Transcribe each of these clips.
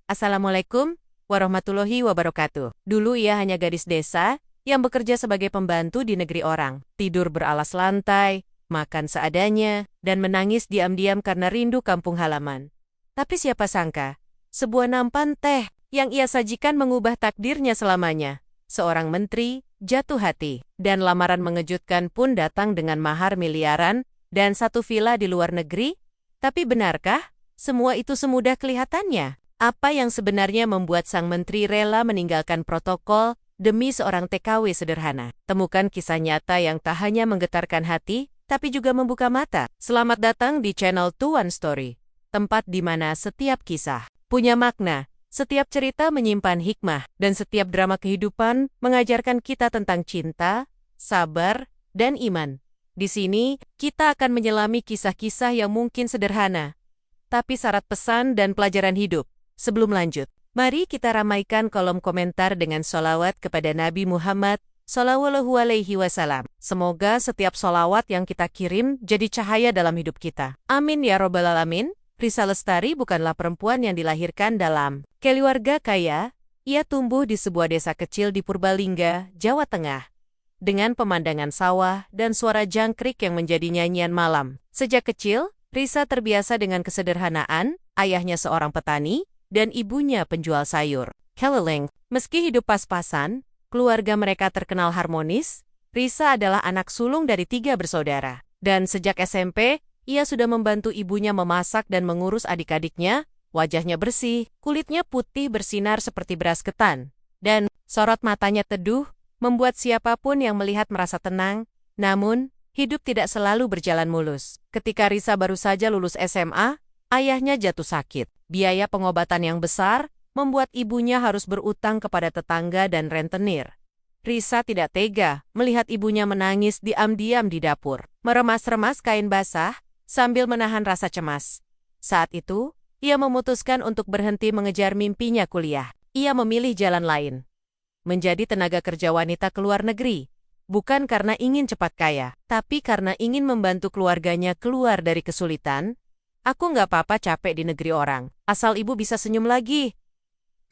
Assalamualaikum warahmatullahi wabarakatuh. Dulu ia hanya gadis desa yang bekerja sebagai pembantu di negeri orang. Tidur beralas lantai, makan seadanya, dan menangis diam-diam karena rindu kampung halaman. Tapi siapa sangka, sebuah nampan teh yang ia sajikan mengubah takdirnya selamanya. Seorang menteri jatuh hati, dan lamaran mengejutkan pun datang dengan mahar miliaran dan satu villa di luar negeri. Tapi benarkah semua itu semudah kelihatannya? Apa yang sebenarnya membuat sang menteri rela meninggalkan protokol demi seorang TKW sederhana? Temukan kisah nyata yang tak hanya menggetarkan hati, tapi juga membuka mata. Selamat datang di channel Tuan Story, tempat di mana setiap kisah punya makna, setiap cerita menyimpan hikmah, dan setiap drama kehidupan mengajarkan kita tentang cinta, sabar, dan iman. Di sini, kita akan menyelami kisah-kisah yang mungkin sederhana, tapi syarat pesan dan pelajaran hidup. Sebelum lanjut, mari kita ramaikan kolom komentar dengan sholawat kepada Nabi Muhammad Sallallahu Alaihi Wasallam. Semoga setiap sholawat yang kita kirim jadi cahaya dalam hidup kita. Amin ya robbal alamin. Risa Lestari bukanlah perempuan yang dilahirkan dalam keluarga kaya. Ia tumbuh di sebuah desa kecil di Purbalingga, Jawa Tengah, dengan pemandangan sawah dan suara jangkrik yang menjadi nyanyian malam. Sejak kecil, Risa terbiasa dengan kesederhanaan. Ayahnya seorang petani dan ibunya penjual sayur keliling. Meski hidup pas-pasan, keluarga mereka terkenal harmonis. Risa adalah anak sulung dari 3 bersaudara. Dan sejak SMP, ia sudah membantu ibunya memasak dan mengurus adik-adiknya. Wajahnya bersih, kulitnya putih bersinar seperti beras ketan, dan sorot matanya teduh, membuat siapapun yang melihat merasa tenang. Namun, hidup tidak selalu berjalan mulus. Ketika Risa baru saja lulus SMA, ayahnya jatuh sakit. Biaya pengobatan yang besar membuat ibunya harus berutang kepada tetangga dan rentenir. Risa tidak tega melihat ibunya menangis diam-diam di dapur, meremas-remas kain basah sambil menahan rasa cemas. Saat itu, ia memutuskan untuk berhenti mengejar mimpinya kuliah. Ia memilih jalan lain, menjadi tenaga kerja wanita ke luar negeri. Bukan karena ingin cepat kaya, tapi karena ingin membantu keluarganya keluar dari kesulitan. Aku nggak apa-apa capek di negeri orang, asal ibu bisa senyum lagi,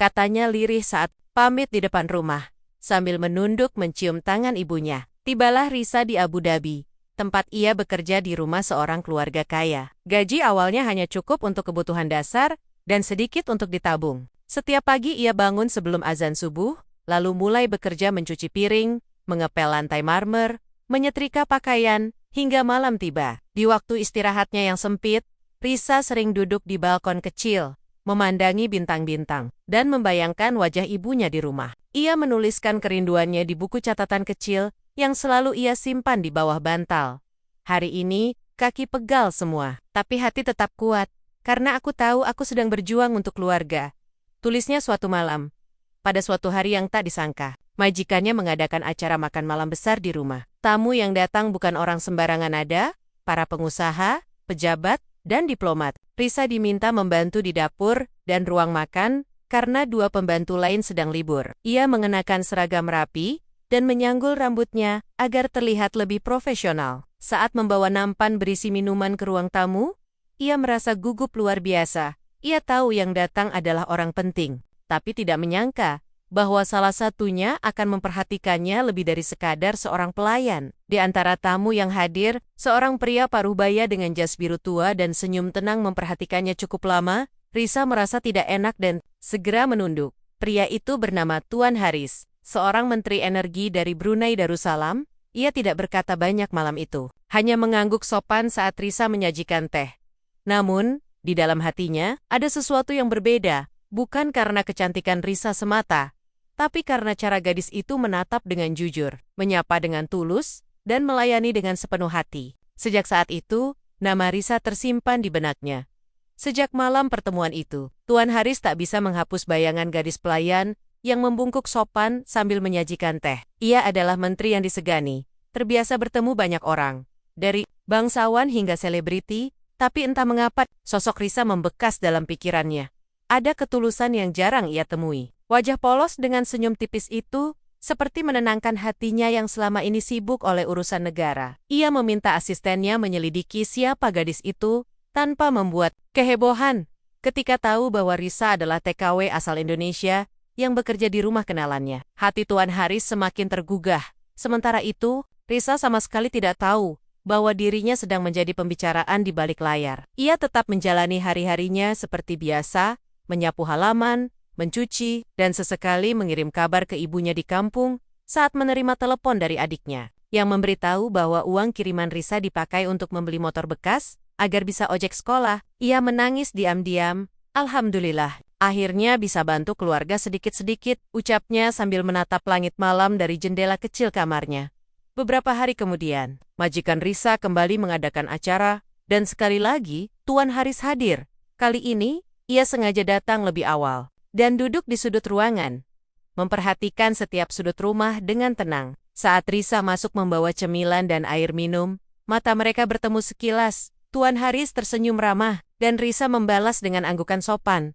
katanya lirih saat pamit di depan rumah. Sambil menunduk mencium tangan ibunya, tibalah Risa di Abu Dhabi, tempat ia bekerja di rumah seorang keluarga kaya. Gaji awalnya hanya cukup untuk kebutuhan dasar dan sedikit untuk ditabung. Setiap pagi ia bangun sebelum azan subuh, lalu mulai bekerja mencuci piring, mengepel lantai marmer, menyetrika pakaian, hingga malam tiba. Di waktu istirahatnya yang sempit, Risa sering duduk di balkon kecil, memandangi bintang-bintang, dan membayangkan wajah ibunya di rumah. Ia menuliskan kerinduannya di buku catatan kecil yang selalu ia simpan di bawah bantal. Hari ini, kaki pegal semua, tapi hati tetap kuat, karena aku tahu aku sedang berjuang untuk keluarga. Tulisnya suatu malam. Pada suatu hari yang tak disangka, majikannya mengadakan acara makan malam besar di rumah. Tamu yang datang bukan orang sembarangan ada, para pengusaha, pejabat, dan diplomat. Risa diminta membantu di dapur dan ruang makan karena 2 pembantu lain sedang libur. Ia mengenakan seragam rapi dan menyanggul rambutnya agar terlihat lebih profesional. Saat membawa nampan berisi minuman ke ruang tamu, ia merasa gugup luar biasa. Ia tahu yang datang adalah orang penting, tapi tidak menyangka bahwa salah satunya akan memperhatikannya lebih dari sekadar seorang pelayan. Di antara tamu yang hadir, seorang pria paruh baya dengan jas biru tua dan senyum tenang memperhatikannya cukup lama. Risa merasa tidak enak dan segera menunduk. Pria itu bernama Tuan Haris, seorang menteri energi dari Brunei Darussalam. Ia tidak berkata banyak malam itu, hanya mengangguk sopan saat Risa menyajikan teh. Namun, di dalam hatinya, ada sesuatu yang berbeda, bukan karena kecantikan Risa semata, tapi karena cara gadis itu menatap dengan jujur, menyapa dengan tulus, dan melayani dengan sepenuh hati. Sejak saat itu, nama Risa tersimpan di benaknya. Sejak malam pertemuan itu, Tuan Haris tak bisa menghapus bayangan gadis pelayan yang membungkuk sopan sambil menyajikan teh. Ia adalah menteri yang disegani, terbiasa bertemu banyak orang, dari bangsawan hingga selebriti, tapi entah mengapa, sosok Risa membekas dalam pikirannya. Ada ketulusan yang jarang ia temui. Wajah polos dengan senyum tipis itu seperti menenangkan hatinya yang selama ini sibuk oleh urusan negara. Ia meminta asistennya menyelidiki siapa gadis itu tanpa membuat kehebohan. ketika tahu bahwa Risa adalah TKW asal Indonesia yang bekerja di rumah kenalannya. Hati Tuan Haris semakin tergugah. Sementara itu, Risa sama sekali tidak tahu bahwa dirinya sedang menjadi pembicaraan di balik layar. Ia tetap menjalani hari-harinya seperti biasa, menyapu halaman, mencuci, dan sesekali mengirim kabar ke ibunya di kampung saat menerima telepon dari adiknya, yang memberitahu bahwa uang kiriman Risa dipakai untuk membeli motor bekas agar bisa ojek sekolah. Ia menangis diam-diam. Alhamdulillah, akhirnya bisa bantu keluarga sedikit-sedikit, ucapnya sambil menatap langit malam dari jendela kecil kamarnya. Beberapa hari kemudian, majikan Risa kembali mengadakan acara, dan sekali lagi, Tuan Haris hadir. Kali ini, ia sengaja datang lebih awal, dan duduk di sudut ruangan, memperhatikan setiap sudut rumah dengan tenang. Saat Risa masuk membawa cemilan dan air minum, mata mereka bertemu sekilas. Tuan Haris tersenyum ramah, dan Risa membalas dengan anggukan sopan.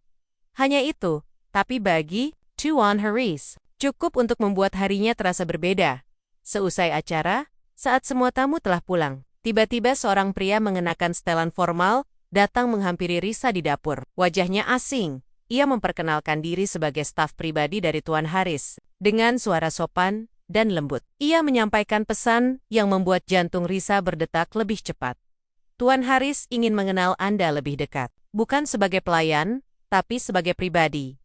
Hanya itu, tapi bagi Tuan Haris, cukup untuk membuat harinya terasa berbeda. Seusai acara, saat semua tamu telah pulang, tiba-tiba seorang pria mengenakan setelan formal datang menghampiri Risa di dapur. Wajahnya asing. Ia memperkenalkan diri sebagai staf pribadi dari Tuan Haris. Dengan suara sopan dan lembut, ia menyampaikan pesan yang membuat jantung Risa berdetak lebih cepat. Tuan Haris ingin mengenal Anda lebih dekat, bukan sebagai pelayan, tapi sebagai pribadi.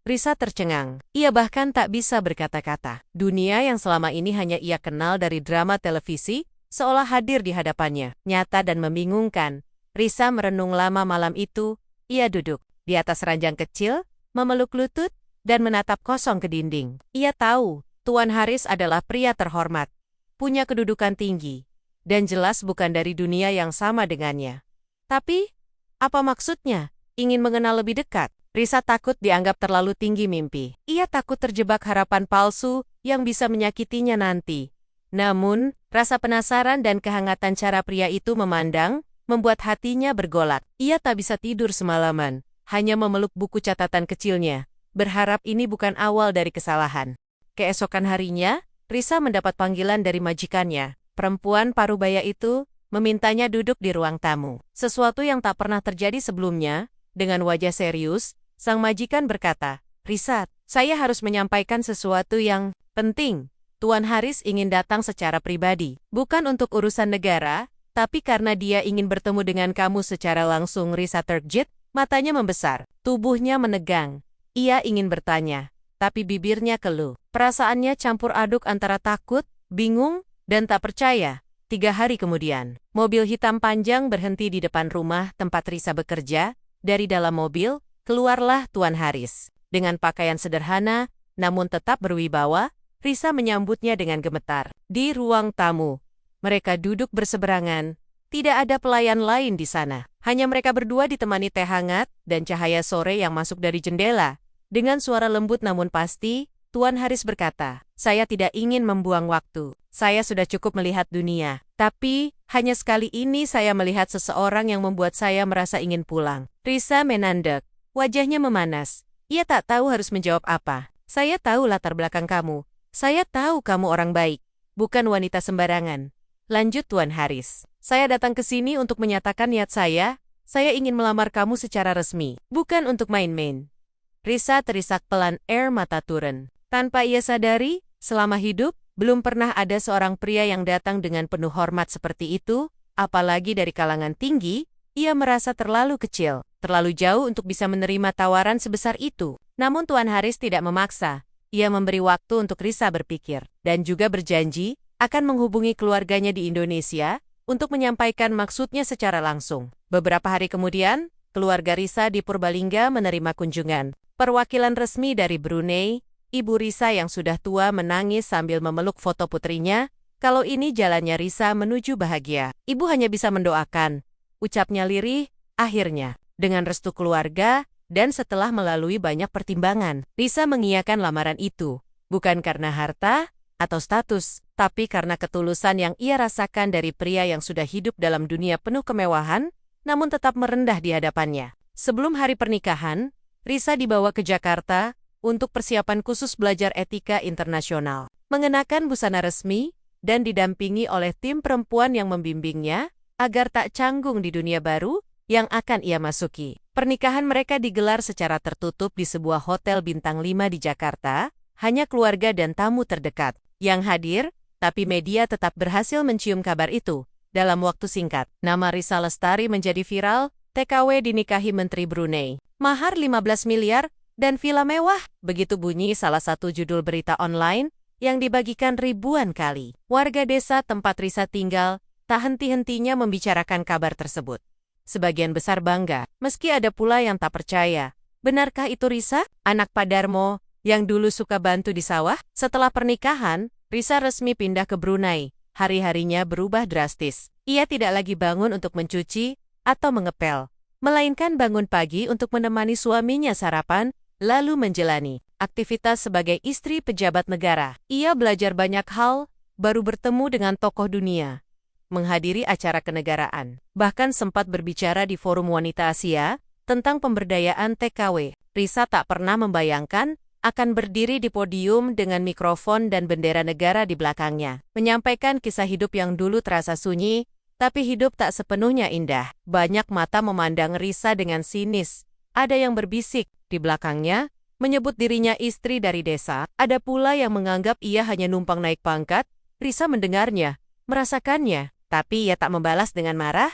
Risa tercengang. Ia bahkan tak bisa berkata-kata. Dunia yang selama ini hanya ia kenal dari drama televisi, seolah hadir di hadapannya, nyata dan membingungkan. Risa merenung lama malam itu. Ia duduk di atas ranjang kecil, memeluk lutut, dan menatap kosong ke dinding. Ia tahu, Tuan Haris adalah pria terhormat, punya kedudukan tinggi, dan jelas bukan dari dunia yang sama dengannya. Tapi, apa maksudnya? Ingin mengenal lebih dekat? Risa takut dianggap terlalu tinggi mimpi. Ia takut terjebak harapan palsu yang bisa menyakitinya nanti. Namun, rasa penasaran dan kehangatan cara pria itu memandang, membuat hatinya bergolak. Ia tak bisa tidur semalaman, hanya memeluk buku catatan kecilnya, berharap ini bukan awal dari kesalahan. Keesokan harinya, Risa mendapat panggilan dari majikannya. Perempuan parubaya itu memintanya duduk di ruang tamu. Sesuatu yang tak pernah terjadi sebelumnya. Dengan wajah serius, sang majikan berkata, "Risa, saya harus menyampaikan sesuatu yang penting. Tuan Haris ingin datang secara pribadi, bukan untuk urusan negara, tapi karena dia ingin bertemu dengan kamu secara langsung." Risa terkejut, matanya membesar, tubuhnya menegang. Ia ingin bertanya, tapi bibirnya keluh. Perasaannya campur aduk antara takut, bingung, dan tak percaya. 3 hari kemudian, mobil hitam panjang berhenti di depan rumah tempat Risa bekerja. Dari dalam mobil, keluarlah Tuan Haris. Dengan pakaian sederhana, namun tetap berwibawa, Risa menyambutnya dengan gemetar. Di ruang tamu, mereka duduk berseberangan. Tidak ada pelayan lain di sana. Hanya mereka berdua ditemani teh hangat dan cahaya sore yang masuk dari jendela. Dengan suara lembut namun pasti, Tuan Haris berkata, "Saya tidak ingin membuang waktu. Saya sudah cukup melihat dunia. Tapi, hanya sekali ini saya melihat seseorang yang membuat saya merasa ingin pulang." Risa menandek. Wajahnya memanas. Ia tak tahu harus menjawab apa. "Saya tahu latar belakang kamu. Saya tahu kamu orang baik. Bukan wanita sembarangan." Lanjut Tuan Haris. "Saya datang ke sini untuk menyatakan niat saya. Saya ingin melamar kamu secara resmi. Bukan untuk main-main." Risa terisak pelan, air mata turun. Tanpa ia sadari, selama hidup, belum pernah ada seorang pria yang datang dengan penuh hormat seperti itu, apalagi dari kalangan tinggi. Ia merasa terlalu kecil, terlalu jauh untuk bisa menerima tawaran sebesar itu. Namun Tuan Haris tidak memaksa. Ia memberi waktu untuk Risa berpikir, dan juga berjanji akan menghubungi keluarganya di Indonesia untuk menyampaikan maksudnya secara langsung. Beberapa hari kemudian, keluarga Risa di Purbalingga menerima kunjungan. Perwakilan resmi dari Brunei, Ibu Risa yang sudah tua menangis sambil memeluk foto putrinya. Kalau ini jalannya Risa menuju bahagia. Ibu hanya bisa mendoakan, ucapnya lirih. Akhirnya, dengan restu keluarga, dan setelah melalui banyak pertimbangan, Risa mengiyakan lamaran itu. Bukan karena harta atau status, tapi karena ketulusan yang ia rasakan dari pria yang sudah hidup dalam dunia penuh kemewahan, namun tetap merendah di hadapannya. Sebelum hari pernikahan, Risa dibawa ke Jakarta untuk persiapan khusus belajar etika internasional. Mengenakan busana resmi dan didampingi oleh tim perempuan yang membimbingnya agar tak canggung di dunia baru, yang akan ia masuki. Pernikahan mereka digelar secara tertutup di sebuah hotel bintang 5 di Jakarta, hanya keluarga dan tamu terdekat yang hadir, tapi media tetap berhasil mencium kabar itu dalam waktu singkat. Nama Risa Lestari menjadi viral, TKW dinikahi Menteri Brunei. Mahar 15 miliar dan villa mewah, begitu bunyi salah satu judul berita online yang dibagikan ribuan kali. Warga desa tempat Risa tinggal tak henti-hentinya membicarakan kabar tersebut. Sebagian besar bangga, meski ada pula yang tak percaya. Benarkah itu Risa, anak Pak Darmo, yang dulu suka bantu di sawah? Setelah pernikahan, Risa resmi pindah ke Brunei. Hari-harinya berubah drastis. Ia tidak lagi bangun untuk mencuci atau mengepel, melainkan bangun pagi untuk menemani suaminya sarapan, lalu menjalani aktivitas sebagai istri pejabat negara. Ia belajar banyak hal, baru bertemu dengan tokoh dunia, menghadiri acara kenegaraan, bahkan sempat berbicara di Forum Wanita Asia tentang pemberdayaan TKW. Risa tak pernah membayangkan akan berdiri di podium dengan mikrofon dan bendera negara di belakangnya, menyampaikan kisah hidup yang dulu terasa sunyi, tapi hidup tak sepenuhnya indah. Banyak mata memandang Risa dengan sinis. Ada yang berbisik di belakangnya, menyebut dirinya istri dari desa. Ada pula yang menganggap ia hanya numpang naik pangkat. Risa mendengarnya, merasakannya, tapi ia tak membalas dengan marah.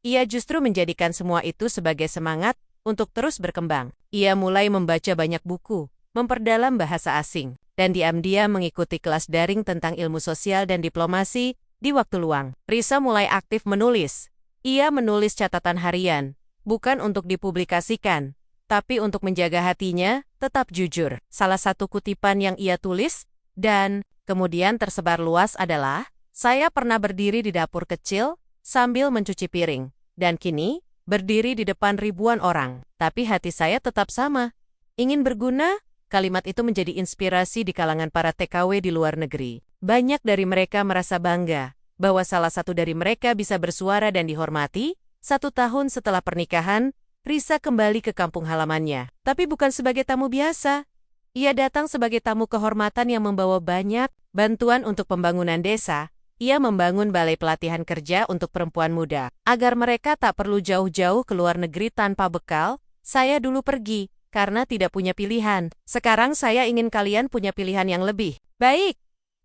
Ia justru menjadikan semua itu sebagai semangat untuk terus berkembang. Ia mulai membaca banyak buku, memperdalam bahasa asing, dan diam-diam mengikuti kelas daring tentang ilmu sosial dan diplomasi. Di waktu luang, Risa mulai aktif menulis. Ia menulis catatan harian, bukan untuk dipublikasikan, tapi untuk menjaga hatinya tetap jujur. Salah satu kutipan yang ia tulis, dan kemudian tersebar luas adalah, "Saya pernah berdiri di dapur kecil sambil mencuci piring, dan kini berdiri di depan ribuan orang, tapi hati saya tetap sama. Ingin berguna." Kalimat itu menjadi inspirasi di kalangan para TKW di luar negeri. Banyak dari mereka merasa bangga bahwa salah satu dari mereka bisa bersuara dan dihormati. 1 tahun setelah pernikahan, Risa kembali ke kampung halamannya. Tapi bukan sebagai tamu biasa. Ia datang sebagai tamu kehormatan yang membawa banyak bantuan untuk pembangunan desa. Ia membangun balai pelatihan kerja untuk perempuan muda. Agar mereka tak perlu jauh-jauh ke luar negeri tanpa bekal, saya dulu pergi karena tidak punya pilihan. Sekarang saya ingin kalian punya pilihan yang lebih baik,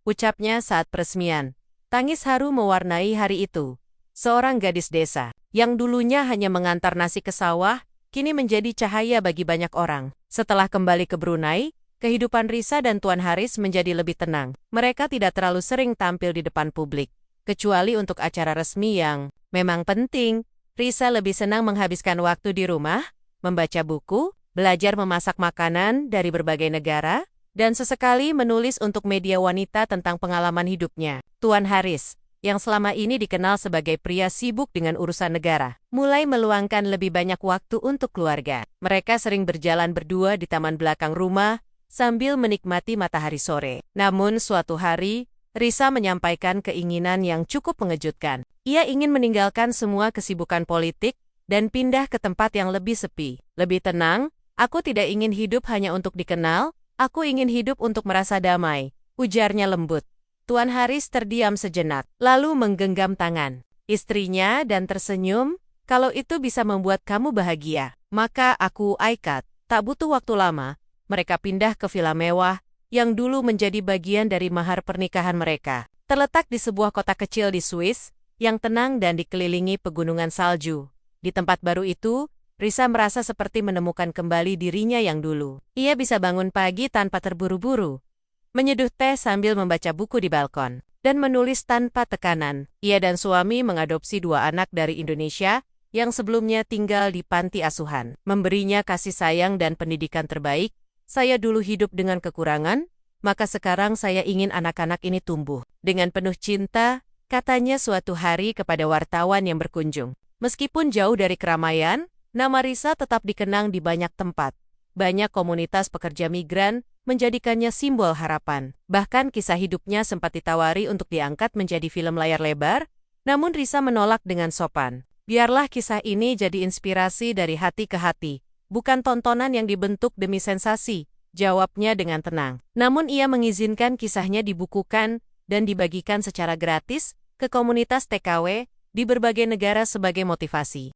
ucapnya saat peresmian. Tangis haru mewarnai hari itu. Seorang gadis desa, yang dulunya hanya mengantar nasi ke sawah, kini menjadi cahaya bagi banyak orang. Setelah kembali ke Brunei, kehidupan Risa dan Tuan Haris menjadi lebih tenang. Mereka tidak terlalu sering tampil di depan publik, kecuali untuk acara resmi yang memang penting. Risa lebih senang menghabiskan waktu di rumah, membaca buku, belajar memasak makanan dari berbagai negara, dan sesekali menulis untuk media wanita tentang pengalaman hidupnya. Tuan Haris, yang selama ini dikenal sebagai pria sibuk dengan urusan negara, mulai meluangkan lebih banyak waktu untuk keluarga. Mereka sering berjalan berdua di taman belakang rumah, sambil menikmati matahari sore. Namun suatu hari, Risa menyampaikan keinginan yang cukup mengejutkan. Ia ingin meninggalkan semua kesibukan politik dan pindah ke tempat yang lebih sepi, lebih tenang. "Aku tidak ingin hidup hanya untuk dikenal, aku ingin hidup untuk merasa damai," ujarnya lembut. Tuan Haris terdiam sejenak, lalu menggenggam tangan istrinya dan tersenyum. "Kalau itu bisa membuat kamu bahagia, maka aku ikat." Tak butuh waktu lama, mereka pindah ke villa mewah yang dulu menjadi bagian dari mahar pernikahan mereka. Terletak di sebuah kota kecil di Swiss, yang tenang dan dikelilingi pegunungan salju. Di tempat baru itu, Risa merasa seperti menemukan kembali dirinya yang dulu. Ia bisa bangun pagi tanpa terburu-buru, menyeduh teh sambil membaca buku di balkon, dan menulis tanpa tekanan. Ia dan suami mengadopsi 2 anak dari Indonesia yang sebelumnya tinggal di panti asuhan, memberinya kasih sayang dan pendidikan terbaik. "Saya dulu hidup dengan kekurangan, maka sekarang saya ingin anak-anak ini tumbuh dengan penuh cinta," katanya suatu hari kepada wartawan yang berkunjung. Meskipun jauh dari keramaian, nama Risa tetap dikenang di banyak tempat. Banyak komunitas pekerja migran menjadikannya simbol harapan. Bahkan kisah hidupnya sempat ditawari untuk diangkat menjadi film layar lebar, namun Risa menolak dengan sopan. "Biarlah kisah ini jadi inspirasi dari hati ke hati, bukan tontonan yang dibentuk demi sensasi," jawabnya dengan tenang. Namun ia mengizinkan kisahnya dibukukan dan dibagikan secara gratis ke komunitas TKW di berbagai negara sebagai motivasi.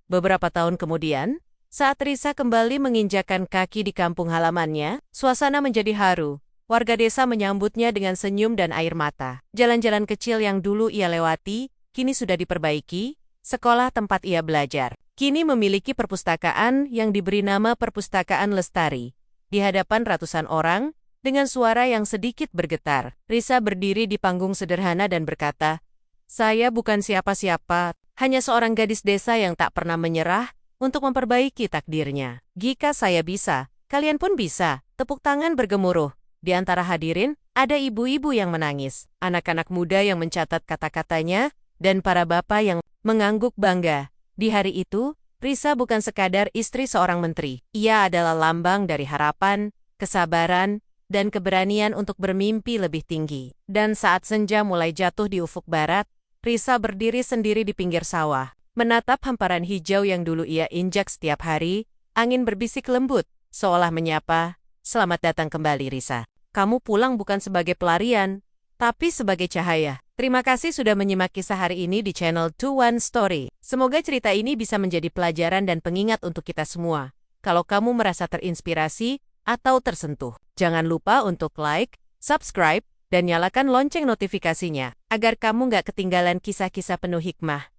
Beberapa tahun kemudian, saat Risa kembali menginjakan kaki di kampung halamannya, suasana menjadi haru. Warga desa menyambutnya dengan senyum dan air mata. Jalan-jalan kecil yang dulu ia lewati, kini sudah diperbaiki, sekolah tempat ia belajar. Kini memiliki perpustakaan yang diberi nama Perpustakaan Lestari. Di hadapan ratusan orang, dengan suara yang sedikit bergetar, Risa berdiri di panggung sederhana dan berkata, "Saya bukan siapa-siapa, hanya seorang gadis desa yang tak pernah menyerah untuk memperbaiki takdirnya. Jika saya bisa, kalian pun bisa." Tepuk tangan bergemuruh. Di antara hadirin, ada ibu-ibu yang menangis, anak-anak muda yang mencatat kata-katanya, dan para bapak yang mengangguk bangga. Di hari itu, Risa bukan sekadar istri seorang menteri. Ia adalah lambang dari harapan, kesabaran, dan keberanian untuk bermimpi lebih tinggi. Dan saat senja mulai jatuh di ufuk barat, Risa berdiri sendiri di pinggir sawah, menatap hamparan hijau yang dulu ia injak setiap hari. Angin berbisik lembut, seolah menyapa, "Selamat datang kembali, Risa. Kamu pulang bukan sebagai pelarian, tapi sebagai cahaya." Terima kasih sudah menyimak kisah hari ini di channel 21 Story. Semoga cerita ini bisa menjadi pelajaran dan pengingat untuk kita semua. Kalau kamu merasa terinspirasi atau tersentuh, jangan lupa untuk like, subscribe, dan nyalakan lonceng notifikasinya, agar kamu nggak ketinggalan kisah-kisah penuh hikmah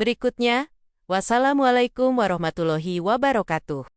berikutnya. Wassalamualaikum warahmatullahi wabarakatuh.